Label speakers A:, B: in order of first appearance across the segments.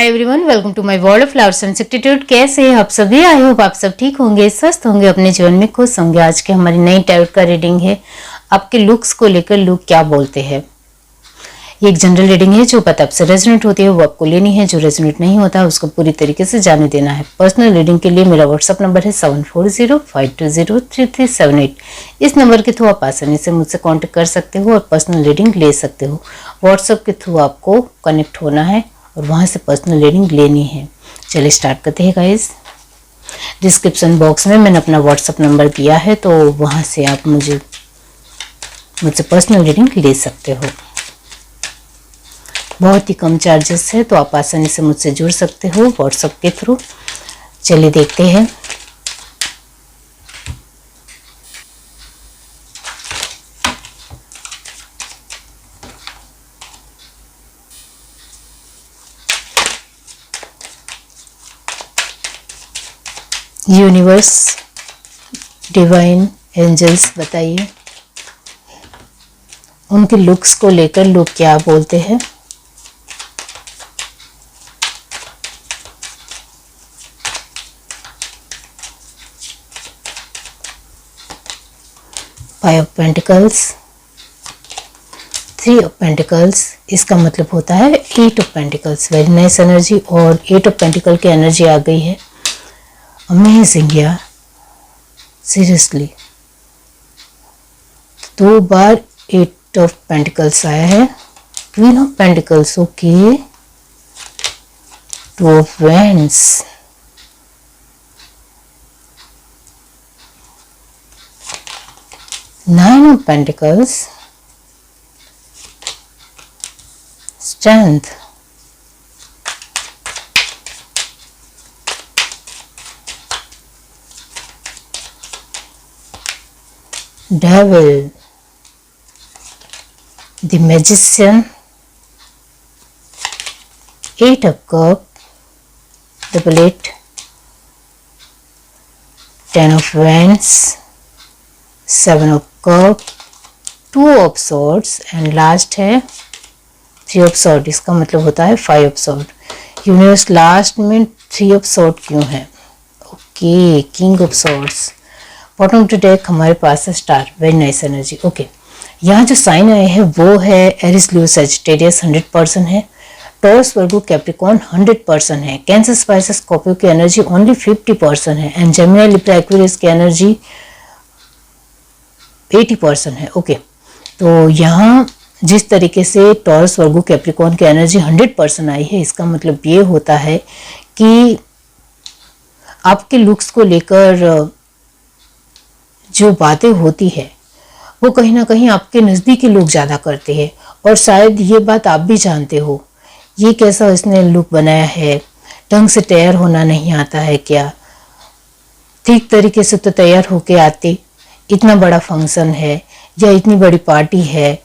A: Hi everyone, welcome to my world of flowers and substitute. कैसे हैं आप सभी? आई होप आप सब ठीक होंगे, स्वस्थ होंगे, अपने जीवन में खुश होंगे। आज की हमारी नई टैरोट का रीडिंग है आपके लुक्स को लेकर। लोग क्या बोलते हैं। ये एक जनरल रीडिंग है। जो बात आपसे रेजोनेट होती है वो आपको लेनी है, जो रेजोनेट नहीं होता उसको पूरी तरीके से जाने देना है। पर्सनल रीडिंग के लिए मेरा व्हाट्सअप नंबर है 7405203378। इस नंबर के थ्रू आप आसानी से मुझसे कांटेक्ट कर सकते हो और पर्सनल रीडिंग ले सकते हो। व्हाट्सअप के थ्रू आपको कनेक्ट होना है और वहाँ से पर्सनल रीडिंग लेनी है। चलिए स्टार्ट करते हैं गाइस। डिस्क्रिप्शन बॉक्स में मैंने अपना व्हाट्सअप नंबर दिया है, तो वहाँ से आप मुझसे पर्सनल रीडिंग ले सकते हो। बहुत ही कम चार्जेस है, तो आप आसानी से मुझसे जुड़ सकते हो व्हाट्सएप के थ्रू। चलिए देखते हैं। यूनिवर्स, डिवाइन एंजल्स, बताइए उनके लुक्स को लेकर लोग क्या बोलते हैं। Five of pentacles, three of pentacles, इसका मतलब होता है eight of pentacles. Very nice energy. और एट ऑफ पेंटिकल की एनर्जी आ गई है। अमेजिंग यार, सीरियसली। दो बार एट ऑफ पेंटिकल्स आया है। Queen of pentacles, okay. Two of wands, nine of pentacles, strength, devil, the magician, eight of cup, double eight, ten of wands, seven of cup, two of swords and last है three of sword। इसका मतलब होता है five of sword। Universe last में three of sword क्यों है? Okay, king of swords। Bottom to deck हमारे पास है star. Very nice energy. Okay, यहाँ जो साइन आए हैं वो है एरिस, लियो, सजिटेरियस 100% है। टॉरस, वर्गो, कैप्रिकॉर्न 100% है। कैंसर, स्पाइसेस, स्कॉर्पियो की एनर्जी ओनली 50% है। एंड जेमिनी, लिब्रा, एक्वेरियस की एनर्जी 80% है। ओके, तो यहाँ जिस तरीके से टॉरस, वर्गो, कैप्रिकॉर्न की एनर्जी 100% आई है, इसका मतलब ये होता है कि आपके लुक्स को लेकर जो बातें होती है वो कहीं ना कहीं आपके नज़दीकी लोग ज़्यादा करते हैं। और शायद ये बात आप भी जानते हो। ये कैसा इसने लुक बनाया है, ढंग से तैयार होना नहीं आता है क्या? ठीक तरीके से तो तैयार होके आते। इतना बड़ा फंक्शन है या इतनी बड़ी पार्टी है,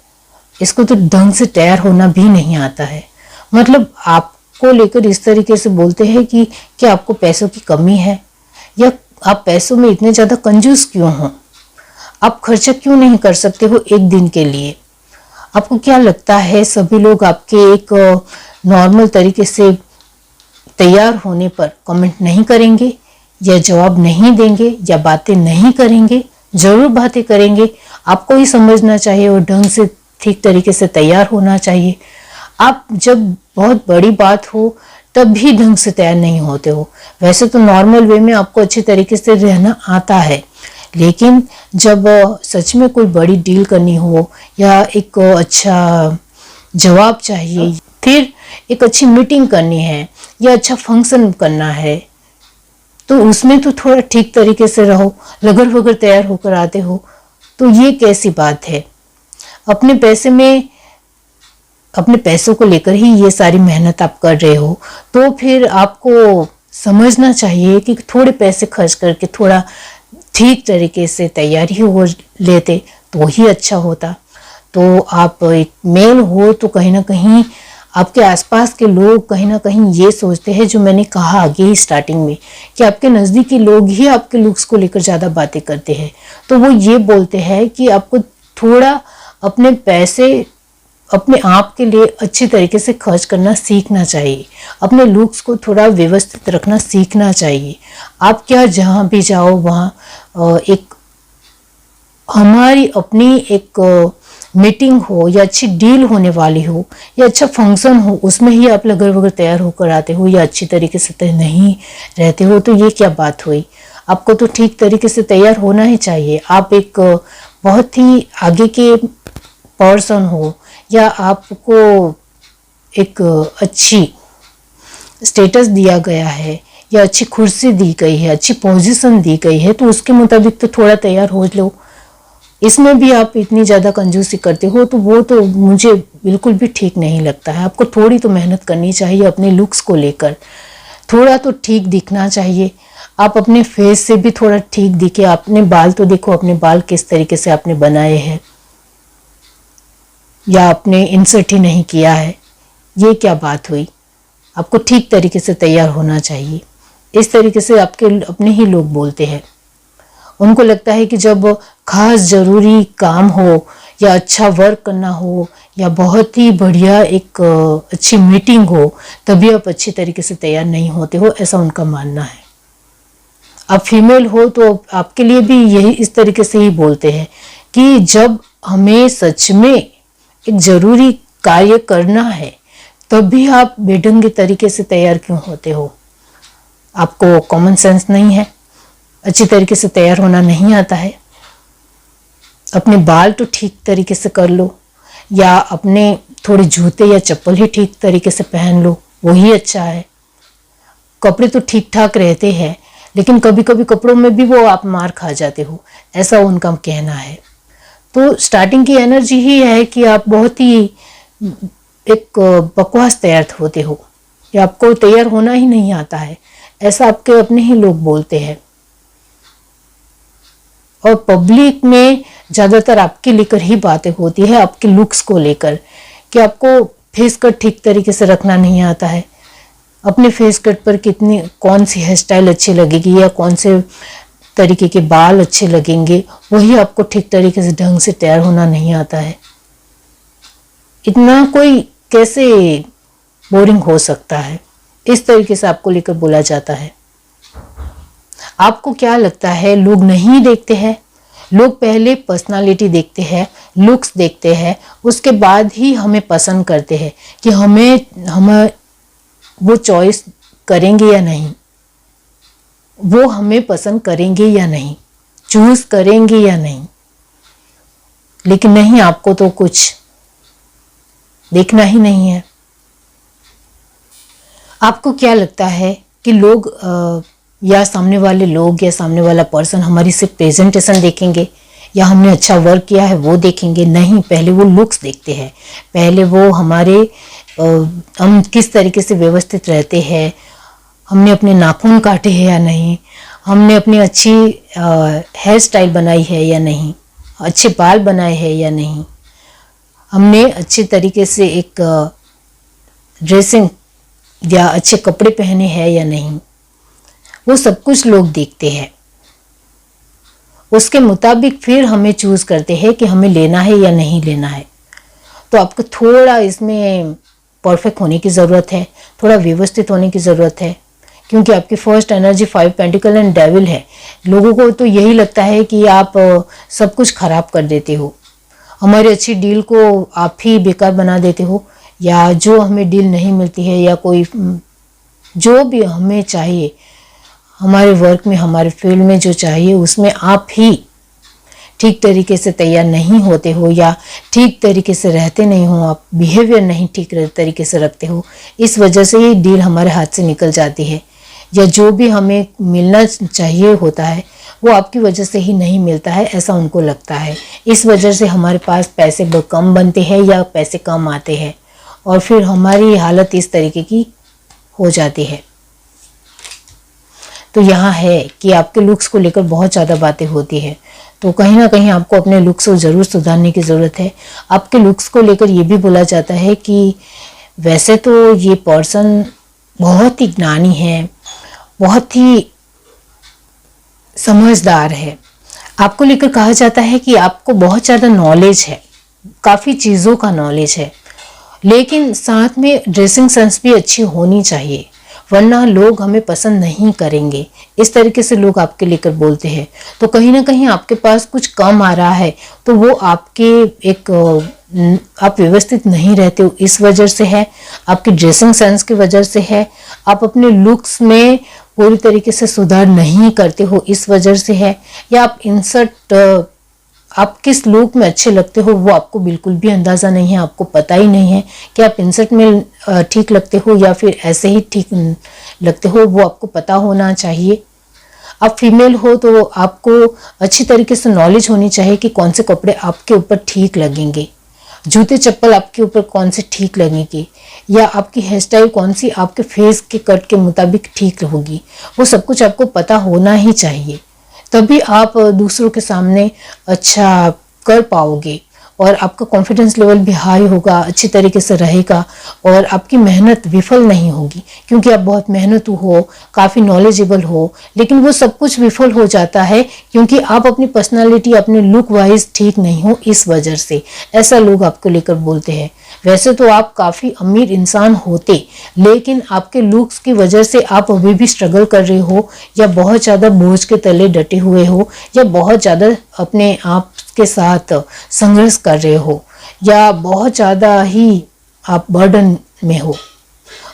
A: इसको तो ढंग से तैयार होना भी नहीं आता है। मतलब आपको लेकर इस तरीके से बोलते हैं कि क्या आपको पैसों की कमी है, या आप पैसों में इतने ज़्यादा कंजूस क्यों हो? आप खर्चा क्यों नहीं कर सकते हो एक दिन के लिए? आपको क्या लगता है सभी लोग आपके एक नॉर्मल तरीके से तैयार होने पर कमेंट नहीं करेंगे, या जवाब नहीं देंगे, या बातें नहीं करेंगे? जरूर बातें करेंगे। आपको ही समझना चाहिए और ढंग से ठीक तरीके से तैयार होना चाहिए। आप जब बहुत बड़ी बात हो तब भी ढंग से तैयार नहीं होते हो। वैसे तो नॉर्मल वे में आपको अच्छे तरीके से रहना आता है, लेकिन जब सच में कोई बड़ी डील करनी हो, या एक अच्छा जवाब चाहिए, फिर एक अच्छी मीटिंग करनी है, या अच्छा फंक्शन करना है, तो उसमें तो थोड़ा ठीक तरीके से रहो। लगन वगर तैयार होकर आते हो तो ये कैसी बात है? अपने पैसों को लेकर ही ये सारी मेहनत आप कर रहे हो, तो फिर आपको समझना चाहिए कि थोड़े पैसे खर्च करके थोड़ा ठीक तरीके से तैयारी हो लेते तो ही अच्छा होता। तो आप एक मेल हो तो कहीं ना कहीं आपके आसपास के लोग कहीं ना कहीं ये सोचते हैं, जो मैंने कहा आगे ही स्टार्टिंग में, कि आपके नज़दीकी लोग ही आपके लुक्स को लेकर ज़्यादा बातें करते हैं। तो वो ये बोलते हैं कि आपको थोड़ा अपने पैसे अपने आप के लिए अच्छी तरीके से खर्च करना सीखना चाहिए। अपने लुक्स को थोड़ा व्यवस्थित रखना सीखना चाहिए। आप क्या जहाँ भी जाओ वहाँ एक हमारी अपनी एक मीटिंग हो या अच्छी डील होने वाली हो या अच्छा फंक्शन हो, उसमें ही आप लगड़ वगड़ तैयार होकर आते हो या अच्छी तरीके से नहीं रहते हो, तो ये क्या बात हुई। आपको तो ठीक तरीके से तैयार होना ही चाहिए। आप एक बहुत ही आगे के पर्सन हो या आपको एक अच्छी स्टेटस दिया गया है या अच्छी कुर्सी दी गई है, अच्छी पोजीशन दी गई है, तो उसके मुताबिक तो थोड़ा तैयार हो लो। इसमें भी आप इतनी ज़्यादा कंजूसी करते हो तो वो तो मुझे बिल्कुल भी ठीक नहीं लगता है। आपको थोड़ी तो मेहनत करनी चाहिए अपने लुक्स को लेकर, थोड़ा तो ठीक दिखना चाहिए। आप अपने फेस से भी थोड़ा ठीक दिखे। अपने बाल तो देखो, अपने बाल किस तरीके से आपने बनाए हैं या आपने इंसर्ट ही नहीं किया है, ये क्या बात हुई। आपको ठीक तरीके से तैयार होना चाहिए। इस तरीके से आपके अपने ही लोग बोलते हैं। उनको लगता है कि जब खास ज़रूरी काम हो या अच्छा वर्क करना हो या बहुत ही बढ़िया एक अच्छी मीटिंग हो, तभी आप अच्छी तरीके से तैयार नहीं होते हो, ऐसा उनका मानना है। आप फीमेल हो तो आपके लिए भी यही इस तरीके से ही बोलते हैं कि जब हमें सच में एक ज़रूरी कार्य करना है तभी आप बेढंगे तरीके से तैयार क्यों होते हो। आपको कॉमन सेंस नहीं है, अच्छी तरीके से तैयार होना नहीं आता है। अपने बाल तो ठीक तरीके से कर लो या अपने थोड़े जूते या चप्पल ही ठीक तरीके से पहन लो, वही अच्छा है। कपड़े तो ठीक ठाक रहते हैं, लेकिन कभी कभी कपड़ों में भी वो आप मार खा जाते हो, ऐसा उनका कहना है। तो स्टार्टिंग की एनर्जी ही है कि आप बहुत ही एक बकवास तैयार होते हो या आपको तैयार होना ही नहीं आता है, ऐसा आपके अपने ही लोग बोलते हैं। और पब्लिक में ज़्यादातर आपके लेकर ही बातें होती है, आपके लुक्स को लेकर, कि आपको फेस कट ठीक तरीके से रखना नहीं आता है। अपने फेस कट पर कितनी कौन सी हेयर स्टाइल अच्छी लगेगी या कौन से तरीके के बाल अच्छे लगेंगे, वही आपको ठीक तरीके से ढंग से तैयार होना नहीं आता है। इतना कोई कैसे बोरिंग हो सकता है, इस तरीके से आपको लेकर बोला जाता है। आपको क्या लगता है लोग नहीं देखते हैं? लोग पहले पर्सनालिटी देखते हैं, लुक्स देखते हैं, उसके बाद ही हमें पसंद करते हैं कि हमें वो चॉइस करेंगे या नहीं, वो हमें पसंद करेंगे या नहीं, चूज करेंगे या नहीं। लेकिन नहीं, आपको तो कुछ देखना ही नहीं है। आपको क्या लगता है कि लोग या सामने वाले लोग या सामने वाला पर्सन हमारी सिर्फ प्रेजेंटेशन देखेंगे या हमने अच्छा वर्क किया है वो देखेंगे? नहीं, पहले वो लुक्स देखते हैं। पहले वो हमारे हम किस तरीके से व्यवस्थित रहते हैं, हमने अपने नाखून काटे हैं या नहीं, हमने अपनी अच्छी हेयर स्टाइल बनाई है या नहीं, अच्छे बाल बनाए हैं या नहीं, हमने अच्छे तरीके से एक ड्रेसिंग या अच्छे कपड़े पहने हैं या नहीं, वो सब कुछ लोग देखते हैं। उसके मुताबिक फिर हमें चूज करते हैं कि हमें लेना है या नहीं लेना है। तो आपको थोड़ा इसमें परफेक्ट होने की ज़रूरत है, थोड़ा व्यवस्थित होने की ज़रूरत है, क्योंकि आपकी first energy 5 pentacle and devil है। लोगों को तो यही लगता है कि आप सब कुछ खराब कर देते हो, हमारी अच्छी डील को आप ही बेकार बना देते हो, या जो हमें डील नहीं मिलती है या कोई जो भी हमें चाहिए हमारे वर्क में, हमारे फील्ड में जो चाहिए उसमें आप ही ठीक तरीके से तैयार नहीं होते हो या ठीक तरीके से रहते नहीं हो, आप बिहेवियर नहीं ठीक तरीके से रखते हो, इस वजह से ये डील हमारे हाथ से निकल जाती है, या जो भी हमें मिलना चाहिए होता है वो आपकी वजह से ही नहीं मिलता है, ऐसा उनको लगता है। इस वजह से हमारे पास पैसे कम बनते हैं या पैसे कम आते हैं और फिर हमारी हालत इस तरीके की हो जाती है। तो यहाँ है कि आपके लुक्स को लेकर बहुत ज़्यादा बातें होती है, तो कहीं ना कहीं आपको अपने लुक्स को ज़रूर सुधारने की ज़रूरत है। आपके लुक्स को लेकर ये भी बोला जाता है कि वैसे तो ये पर्सन बहुत ही ज्ञानी है, बहुत ही समझदार है। आपको लेकर कहा जाता है कि आपको बहुत ज़्यादा नॉलेज है, काफ़ी चीज़ों का नॉलेज है, लेकिन साथ में ड्रेसिंग सेंस भी अच्छी होनी चाहिए, वरना लोग हमें पसंद नहीं करेंगे। इस तरीके से लोग आपके लेकर बोलते हैं, तो कहीं ना कहीं आपके पास कुछ कम आ रहा है, तो वो आपके एक आप व्यवस्थित नहीं रहते हो इस वजह से है, आपकी ड्रेसिंग सेंस की वजह से है, आप अपने लुक्स में पूरी तरीके से सुधार नहीं करते हो इस वजह से है, या आप इंसर्ट आप किस लुक में अच्छे लगते हो वो आपको बिल्कुल भी अंदाज़ा नहीं है, आपको पता ही नहीं है कि आप इंसर्ट में ठीक लगते हो या फिर ऐसे ही ठीक लगते हो, वो आपको पता होना चाहिए। आप फीमेल हो तो आपको अच्छी तरीके से नॉलेज होनी चाहिए कि कौन से कपड़े आपके ऊपर ठीक लगेंगे, जूते चप्पल आपके ऊपर कौन से ठीक लगेंगे, या आपकी हेयर स्टाइल कौन सी आपके फेस के कट के मुताबिक ठीक होगी, वो सब कुछ आपको पता होना ही चाहिए। तभी आप दूसरों के सामने अच्छा कर पाओगे और आपका कॉन्फिडेंस लेवल भी हाई होगा, अच्छी तरीके से रहेगा और आपकी मेहनत विफल नहीं होगी, क्योंकि आप बहुत मेहनतू हो, काफ़ी नॉलेजेबल हो, लेकिन वो सब कुछ विफल हो जाता है क्योंकि आप अपनी पर्सनालिटी, अपने लुक वाइज ठीक नहीं हो, इस वजह से ऐसा लोग आपको लेकर बोलते हैं। वैसे तो आप काफ़ी अमीर इंसान होते, लेकिन आपके लुक्स की वजह से आप अभी भी स्ट्रगल कर रहे हो, या बहुत ज़्यादा बोझ के तले डटे हुए हो, या बहुत ज़्यादा अपने आप के साथ संघर्ष कर रहे हो, या बहुत ज़्यादा ही आप बर्डन में हो,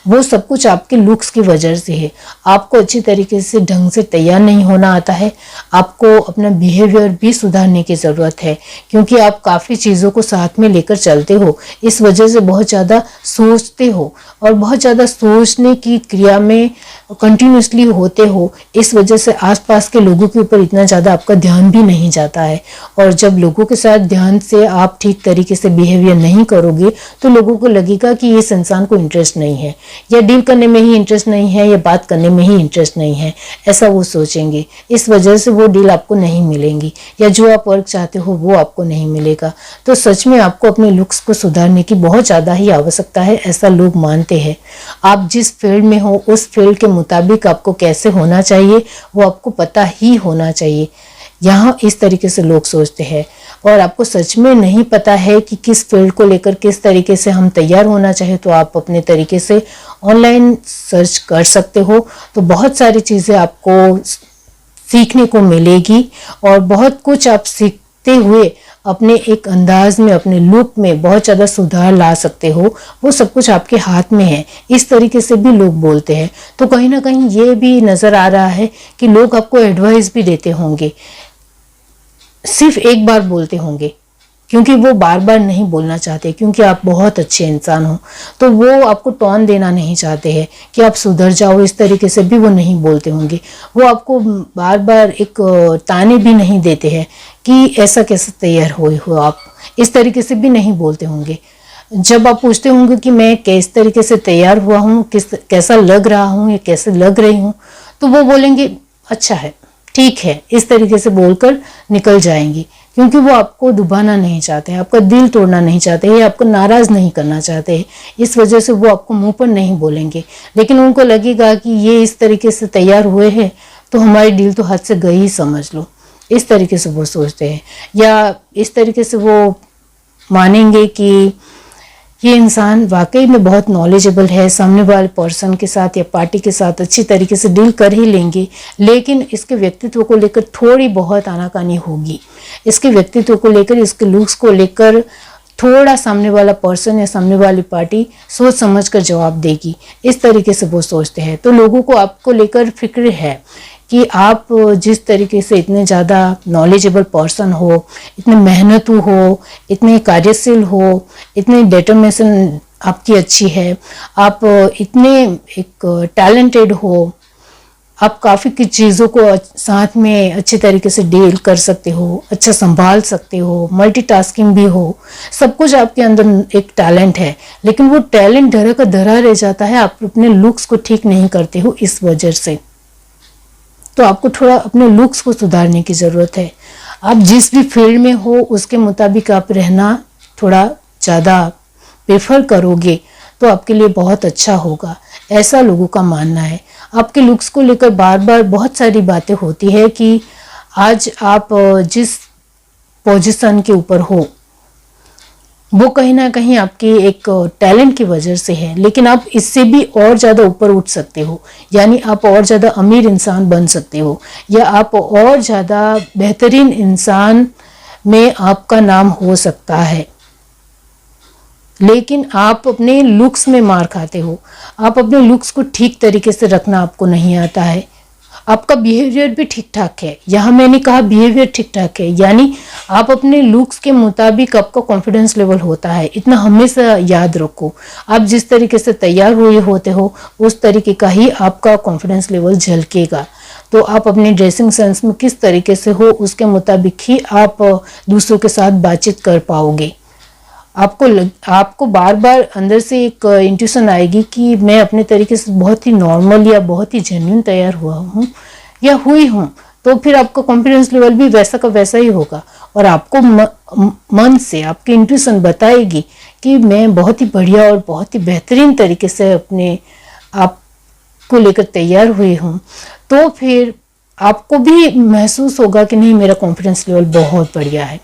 A: वो सब कुछ आपके लुक्स की वजह से है। आपको अच्छी तरीके से ढंग से तैयार नहीं होना आता है, आपको अपना बिहेवियर भी सुधारने की ज़रूरत है, क्योंकि आप काफ़ी चीज़ों को साथ में लेकर चलते हो, इस वजह से बहुत ज़्यादा सोचते हो और बहुत ज़्यादा सोचने की क्रिया में कंटिन्यूसली होते हो, इस वजह से आसपास के लोगों के ऊपर इतना ज़्यादा आपका ध्यान भी नहीं जाता है। और जब लोगों के साथ ध्यान से आप ठीक तरीके से बिहेवियर नहीं करोगे तो लोगों को लगेगा कि इस इंसान को इंटरेस्ट नहीं है, या डील करने में ही इंटरेस्ट नहीं है, या बात करने में ही इंटरेस्ट नहीं है, ऐसा वो सोचेंगे। इस वजह से वो डील आपको नहीं मिलेंगी, या जो आप वर्क चाहते हो वो आपको नहीं मिलेगा। तो सच में आपको अपने लुक्स को सुधारने की बहुत ज़्यादा ही आवश्यकता है, ऐसा लोग मानते हैं। आप जिस फील्ड में हो उस फील्ड के मुताबिक आपको कैसे होना चाहिए वो आपको पता ही होना चाहिए। यहाँ इस तरीके से लोग सोचते हैं, और आपको सच में नहीं पता है कि किस फील्ड को लेकर किस तरीके से हम तैयार होना चाहिए, तो आप अपने तरीके से ऑनलाइन सर्च कर सकते हो, तो बहुत सारी चीज़ें आपको सीखने को मिलेगी, और बहुत कुछ आप सीखते हुए अपने एक अंदाज में, अपने लुक में बहुत ज़्यादा सुधार ला सकते हो। वो सब कुछ आपके हाथ में है, इस तरीके से भी लोग बोलते हैं। तो कहीं ना कहीं ये भी नज़र आ रहा है कि लोग आपको एडवाइस भी देते होंगे, सिर्फ एक बार बोलते होंगे, क्योंकि वो बार बार नहीं बोलना चाहते, क्योंकि आप बहुत अच्छे इंसान हो, तो वो आपको टोन देना नहीं चाहते हैं कि आप सुधर जाओ, इस तरीके से भी वो नहीं बोलते होंगे। वो आपको बार बार एक ताने भी नहीं देते हैं कि ऐसा कैसे तैयार हो आप, इस तरीके से भी नहीं बोलते होंगे। जब आप पूछते होंगे कि मैं किस तरीके से तैयार हुआ हूँ, कैसा लग रहा हूँ या कैसे लग रही हूँ, तो वो बोलेंगे अच्छा है, ठीक है, इस तरीके से बोलकर निकल जाएंगी, क्योंकि वो आपको दुबाना नहीं चाहते हैं, आपका दिल तोड़ना नहीं चाहते हैं, आपको नाराज नहीं करना चाहते हैं, इस वजह से वो आपको मुंह पर नहीं बोलेंगे। लेकिन उनको लगेगा कि ये इस तरीके से तैयार हुए हैं तो हमारी डील तो हाथ से गई ही समझ लो, इस तरीके से वो सोचते हैं। या इस तरीके से वो मानेंगे कि ये इंसान वाकई में बहुत नॉलेजेबल है, सामने वाले पर्सन के साथ या पार्टी के साथ अच्छी तरीके से डील कर ही लेंगे, लेकिन इसके व्यक्तित्व को लेकर थोड़ी बहुत आनाकानी होगी, इसके व्यक्तित्व को लेकर, इसके लुक्स को लेकर थोड़ा सामने वाला पर्सन या सामने वाली पार्टी सोच समझ कर जवाब देगी, इस तरीके से वो सोचते हैं। तो लोगों को आपको लेकर फिक्र है कि आप जिस तरीके से इतने ज़्यादा नॉलेजेबल पर्सन हो, इतने मेहनतू हो, इतने कार्यशील हो, इतने डिटर्मिनेशन आपकी अच्छी है, आप इतने एक टैलेंटेड हो, आप काफ़ी कुछ चीज़ों को साथ में अच्छे तरीके से डील कर सकते हो, अच्छा संभाल सकते हो, मल्टीटास्किंग भी हो, सब कुछ आपके अंदर एक टैलेंट है, लेकिन वो टैलेंट धरा का धरा रह जाता है, आप अपने लुक्स को ठीक नहीं करते हो इस वजह से। तो आपको थोड़ा अपने लुक्स को सुधारने की ज़रूरत है। आप जिस भी फील्ड में हो उसके मुताबिक आप रहना थोड़ा ज़्यादा प्रेफर करोगे तो आपके लिए बहुत अच्छा होगा, ऐसा लोगों का मानना है। आपके लुक्स को लेकर बार बार बहुत सारी बातें होती है कि आज आप जिस पोजीशन के ऊपर हो, वो कहीं ना कहीं आपकी एक टैलेंट की वजह से है, लेकिन आप इससे भी और ज़्यादा ऊपर उठ सकते हो। यानी आप और ज़्यादा अमीर इंसान बन सकते हो, या आप और ज़्यादा बेहतरीन इंसान में आपका नाम हो सकता है। लेकिन आप अपने लुक्स में मार खाते हो। आप अपने लुक्स को ठीक तरीके से रखना आपको नहीं आता है। आपका बिहेवियर भी ठीक ठाक है, यहाँ मैंने कहा बिहेवियर ठीक ठाक है, यानी आप अपने लुक्स के मुताबिक आपका कॉन्फिडेंस लेवल होता है। इतना हमेशा याद रखो, आप जिस तरीके से तैयार हुए होते हो उस तरीके का ही आपका कॉन्फिडेंस लेवल झलकेगा। तो आप अपने ड्रेसिंग सेंस में किस तरीके से हो उसके मुताबिक ही आप दूसरों के साथ बातचीत कर पाओगे। आपको बार बार अंदर से एक इंट्यूशन आएगी कि मैं अपने तरीके से बहुत ही नॉर्मल या बहुत ही जेन्युइन तैयार हुआ हूँ या हुई हूँ, तो फिर आपका कॉन्फिडेंस लेवल भी वैसा का वैसा ही होगा। और आपको मन से आपकी इंट्यूशन बताएगी कि मैं बहुत ही बढ़िया और बहुत ही बेहतरीन तरीके से अपने आप को लेकर तैयार हुई हूँ, तो फिर आपको भी महसूस होगा कि नहीं, मेरा कॉन्फिडेंस लेवल बहुत बढ़िया है।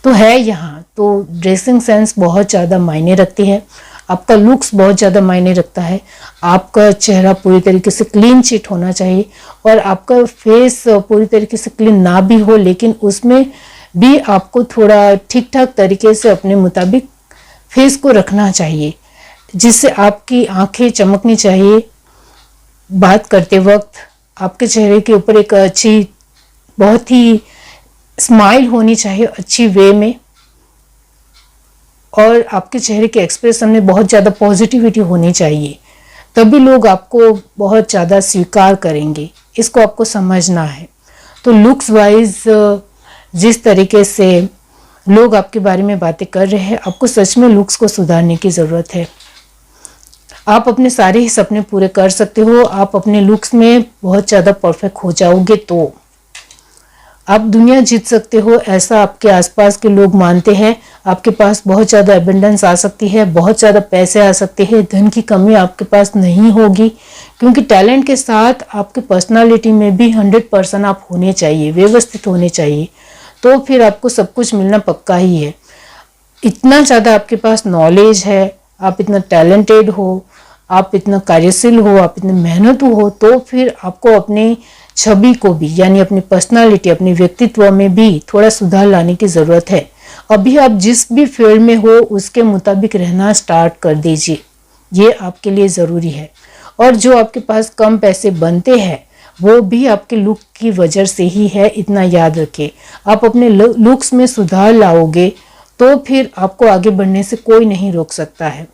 A: तो है यहाँ तो ड्रेसिंग सेंस बहुत ज़्यादा मायने रखती है, आपका लुक्स बहुत ज़्यादा मायने रखता है। आपका चेहरा पूरी तरीके से क्लीन चिट होना चाहिए, और आपका फेस पूरी तरीके से क्लीन ना भी हो, लेकिन उसमें भी आपको थोड़ा ठीक ठाक तरीके से अपने मुताबिक फेस को रखना चाहिए, जिससे आपकी आंखें चमकनी चाहिए। बात करते वक्त आपके चेहरे के ऊपर एक अच्छी, बहुत ही स्माइल होनी चाहिए अच्छी वे में, और आपके चेहरे के एक्सप्रेशन में बहुत ज़्यादा पॉजिटिविटी होनी चाहिए, तभी लोग आपको बहुत ज़्यादा स्वीकार करेंगे। इसको आपको समझना है। तो लुक्स वाइज जिस तरीके से लोग आपके बारे में बातें कर रहे हैं, आपको सच में लुक्स को सुधारने की ज़रूरत है। आप अपने सारे ही सपने पूरे कर सकते हो, आप अपने लुक्स में बहुत ज़्यादा परफेक्ट हो जाओगे तो आप दुनिया जीत सकते हो, ऐसा आपके आसपास के लोग मानते हैं। आपके पास बहुत ज़्यादा एबंडेंस आ सकती है, बहुत ज़्यादा पैसे आ सकते हैं, धन की कमी आपके पास नहीं होगी, क्योंकि टैलेंट के साथ आपके पर्सनालिटी में भी 100% आप होने चाहिए, व्यवस्थित होने चाहिए, तो फिर आपको सब कुछ मिलना पक्का ही है। इतना ज़्यादा आपके पास नॉलेज है, आप इतना टैलेंटेड हो, आप इतना कार्यशील हो, आप इतने मेहनतू हो, तो फिर आपको अपनी छवि को भी, यानी अपनी पर्सनालिटी, अपने व्यक्तित्व में भी थोड़ा सुधार लाने की ज़रूरत है। अभी आप जिस भी फील्ड में हो उसके मुताबिक रहना स्टार्ट कर दीजिए, ये आपके लिए ज़रूरी है। और जो आपके पास कम पैसे बनते हैं वो भी आपके लुक की वजह से ही है, इतना याद रखिए। आप अपने लुक्स में सुधार लाओगे तो फिर आपको आगे बढ़ने से कोई नहीं रोक सकता है,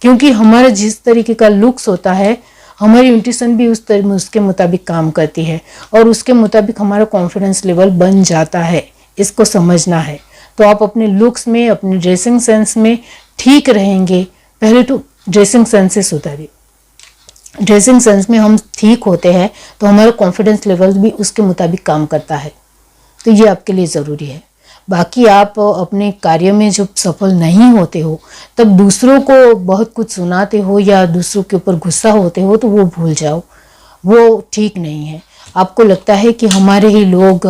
A: क्योंकि हमारा जिस तरीके का लुक्स होता है, हमारी इंट्यूशन भी उसके मुताबिक काम करती है, और उसके मुताबिक हमारा कॉन्फिडेंस लेवल बन जाता है। इसको समझना है। तो आप अपने लुक्स में, अपने ड्रेसिंग सेंस में ठीक रहेंगे। पहले तो ड्रेसिंग सेंस से सुधारिए। ड्रेसिंग सेंस में हम ठीक होते हैं तो हमारा कॉन्फिडेंस लेवल भी उसके मुताबिक काम करता है, तो ये आपके लिए ज़रूरी है। बाकी आप अपने कार्य में जब सफल नहीं होते हो तब दूसरों को बहुत कुछ सुनाते हो या दूसरों के ऊपर गुस्सा होते हो, तो वो भूल जाओ, वो ठीक नहीं है। आपको लगता है कि हमारे ही लोग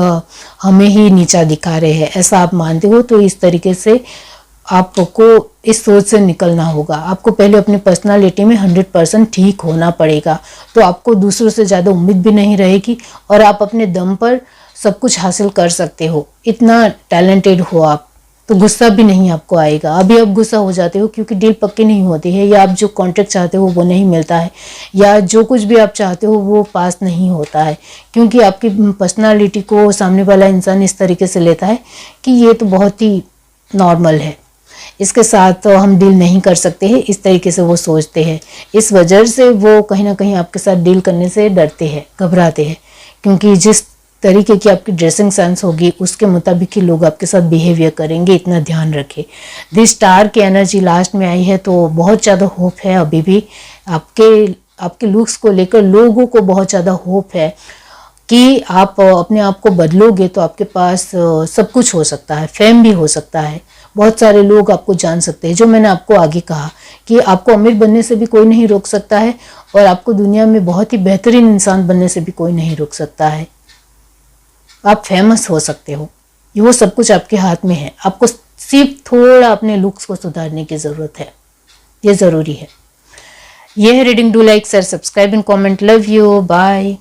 A: हमें ही नीचा दिखा रहे हैं, ऐसा आप मानते हो, तो इस तरीके से आपको इस सोच से निकलना होगा। आपको पहले अपनी पर्सनालिटी में 100% ठीक होना पड़ेगा, तो आपको दूसरों से ज़्यादा उम्मीद भी नहीं रहेगी, और आप अपने दम पर सब कुछ हासिल कर सकते हो। इतना टैलेंटेड हो आप, तो गुस्सा भी नहीं आपको आएगा। अभी आप गुस्सा हो जाते हो क्योंकि डील पक्की नहीं होती है, या आप जो कॉन्ट्रैक्ट चाहते हो वो नहीं मिलता है, या जो कुछ भी आप चाहते हो वो पास नहीं होता है, क्योंकि आपकी पर्सनालिटी को सामने वाला इंसान इस तरीके से लेता है कि ये तो बहुत ही नॉर्मल है, इसके साथ तो हम डील नहीं कर सकते हैं, इस तरीके से वो सोचते हैं। इस वजह से वो कहीं ना कहीं आपके साथ डील करने से डरते हैं, घबराते हैं, क्योंकि जिस तरीके की आपकी ड्रेसिंग सेंस होगी उसके मुताबिक ही लोग आपके साथ बिहेवियर करेंगे, इतना ध्यान रखें। दिस स्टार की एनर्जी लास्ट में आई है, तो बहुत ज़्यादा होप है अभी भी आपके लुक्स को लेकर। लोगों को बहुत ज़्यादा होप है कि आप अपने आप को बदलोगे तो आपके पास सब कुछ हो सकता है, फेम भी हो सकता है, बहुत सारे लोग आपको जान सकते हैं। जो मैंने आपको आगे कहा कि आपको अमीर बनने से भी कोई नहीं रोक सकता है, और आपको दुनिया में बहुत ही बेहतरीन इंसान बनने से भी कोई नहीं रोक सकता है। आप फेमस हो सकते हो, ये वो सब कुछ आपके हाथ में है। आपको सिर्फ थोड़ा अपने लुक्स को सुधारने की ज़रूरत है, ये ज़रूरी है। यह है reading. Do like, share, subscribe and comment. Love you, bye.